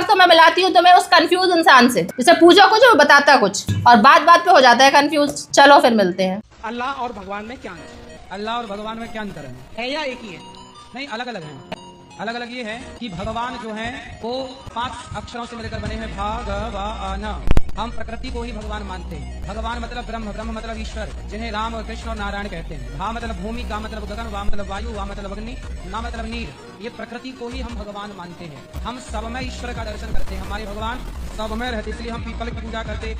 वक्त तो मैं मिलाती हूँ तुम्हें उस कंफ्यूज इंसान से जिसे पूछो कुछ वो बताता कुछ और बात बात पे हो जाता है कंफ्यूज। चलो फिर मिलते हैं। अल्लाह और भगवान में क्या अंतर है? अल्लाह और भगवान में क्या अंतर है या एक ही है? नहीं, अलग अलग है। अलग अलग ये है कि भगवान जो है वो 5 अक्षरों से मिलकर बने हैं, भगवान। हम प्रकृति को ही भगवान मानते हैं। भगवान मतलब ब्रह्म, ब्रह्म मतलब ईश्वर, जिन्हें राम और कृष्ण और नारायण कहते हैं। भा मतलब भूमि, गा मतलब गगन, वा मतलब वायु, वा मतलब अग्नि, ना मतलब नीर। ये प्रकृति को ही हम भगवान मानते हैं। हम सब में ईश्वर का दर्शन करते हैं। हमारे भगवान सब में रहते, इसलिए हम पीपल की पूजा करते,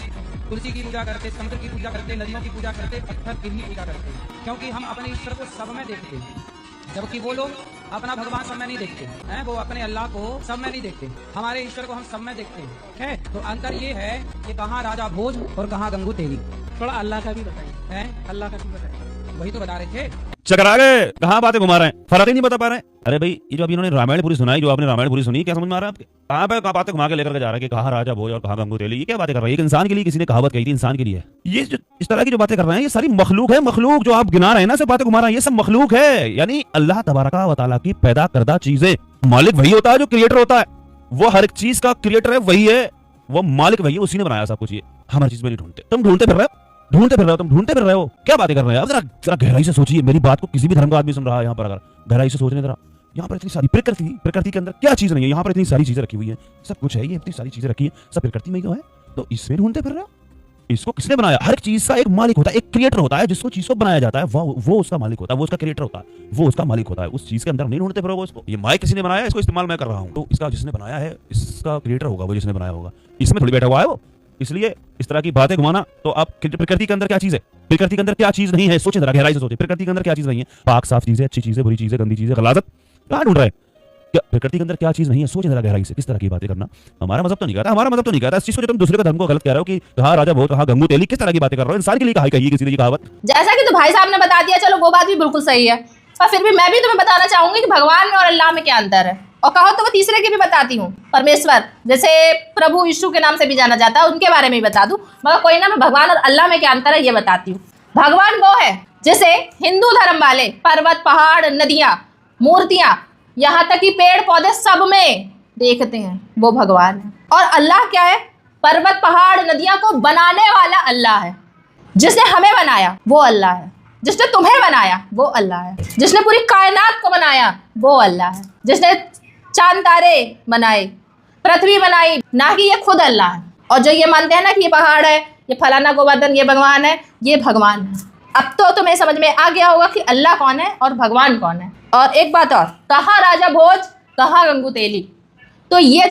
तुलसी की पूजा करते, समुद्र की पूजा करते, नदियों की पूजा करते, पत्थर की भी पूजा करते, क्योंकि हम अपने ईश्वर को सब में देखते हैं। जबकि वो लोग अपना भगवान सब में नहीं देखते हैं, वो अपने अल्लाह को सब में नहीं देखते। हमारे ईश्वर को हम सब में देखते हैं। तो अंतर ये है कि कहाँ राजा भोज और कहाँ गंगू तेली। थोड़ा अल्लाह का भी बताइए, हैं? अल्लाह का भी बताइए, वही तो बता रहे थे। चकरा गए, कहाँ बातें घुमा रहे हैं, फर्क ही नहीं बता पा रहे हैं। अरे भाई, ये जो अभी इन्होंने रामायण पूरी सुनाई, जो आपने रामायण पूरी सुनी, क्या समझ में आ रहा है आपके? कहाँ पे कहाँ बातें घुमा के लेकर के जा रहा है कि कहाँ राजा भोज और कहाँ गंगू तेली। ये क्या बातें कर रहा है? एक इंसान के लिए किसी ने कहावत कही थी, इंसान के लिए। ये जो इस तरह की जो बातें कर रहे हैं, ये सारी मखलूक है। मखलूक जो आप गिना रहे हैं ना, सब बातें घुमा रहे हैं, ये सब मखलूक है। यानी अल्लाह तबारका व तआला की पैदा करदा चीजें, मालिक वही होता है जो क्रिएटर होता है। वो हर एक चीज का क्रिएटर है, वही है, वो मालिक वही है, उसी ने बनाया सब कुछ। ये हम हर चीज में नहीं ढूंढते। तुम ढूंढते फिर रहे हो, तुम ढूंढते फिर रहे हो। क्या बातें कर रहे हैं आप? जरा गहराई से सोचिए। मेरी बात को किसी भी धर्म का आदमी सुन रहा है यहाँ पर, अगर गहराई से सोचने जरा, यहाँ पर इतनी सारी प्रकृति के अंदर क्या चीज नहीं है? यहाँ पर इतनी सारी चीजें रखी हुई है, सब कुछ है, ये इतनी सारी चीजें रखी है, सब प्रकृति में ही तो है। तो इसमें ढूंढते फिर रहे हो। इसको किसने बनाया? हर एक चीज का एक मालिक होता है, एक क्रिएटर होता है। जिसको चीज को बनाया जाता है वो उसका मालिक होता है, वो उसका क्रिएटर होता है, वो उसका मालिक होता है। उस चीज के अंदर नहीं ढूंढते फिर वो इसको। ये माइक किसी ने बनाया, इसको इस्तेमाल मैं कर रहा हूँ, तो इसका जिसने बनाया है, इसका क्रिएटर होगा वो, जिसने बनाया होगा। इसमें थोड़ी बैठा हुआ है वो। इसलिए इस तरह की बातें घुमाना। तो आप प्रकृति के अंदर क्या चीज है, प्रकृति के अंदर क्या चीज नहीं है? सोचे जरा, गहराई से सोचे। प्रकृति के अंदर क्या चीज नहीं है? पाक साफ चीजें, अच्छी चीजें, बुरी चीजें, गंदी चीजें, गलाजत, कहाँ ढूंढ रहे हैं? क्या प्रकृति के अंदर क्या चीज नहीं है? सोचे जरा गहराई से। किस तरह की बातें करना? हमारा मजहब तो नहीं कहता, हमारा मजहब तो नहीं कहता इस चीज को। जो तुम दूसरे के धर्म को गलत कह रहे हो कि कहा राजा बहुत, कहा गंगू तेली, किस तरह की बातें कर रहे हो? इंसान के लिए कही किसी ने कहावत। जैसा कि तो भाई साहब ने बता दिया, चलो वो बात भी बिल्कुल सही है, पर फिर भी मैं भी तुम्हें बताना चाहूंगी कि भगवान में और अल्लाह में क्या अंतर है। और कहो तो वो तीसरे की भी बताती हूँ, परमेश्वर, जैसे प्रभु यीशु के नाम से भी जाना जाता है, उनके बारे में भी बता दूं। मगर कोई ना, मैं भगवान और अल्लाह में क्या अंतर है ये बताती हूँ। भगवान वो है जिसे हिंदू धर्म वाले पर्वत, पहाड़, नदियां, मूर्तियां, यहाँ तक कि पेड़ पौधे सब में देखते हैं, वो भगवान है। और अल्लाह क्या है? पर्वत, पहाड़, नदियां को बनाने वाला अल्लाह है। जिसने हमें बनाया वो अल्लाह है, जिसने तुम्हें बनाया वो अल्लाह है, जिसने पूरी कायनात को बनाया वो अल्लाह है, जिसने चांद तारे बनाए, पृथ्वी बनाई, ना कि ये खुद अल्लाह है। और जो ये मानते हैं ना कि ये पहाड़ है, ये फलाना गोवर्धन, ये भगवान है, ये भगवान है। अब तो तुम्हें समझ में आ गया होगा कि अल्लाह कौन है और भगवान कौन है। और एक बात और, कहाँ राजा भोज, कहाँ गंगू तेली। तो ये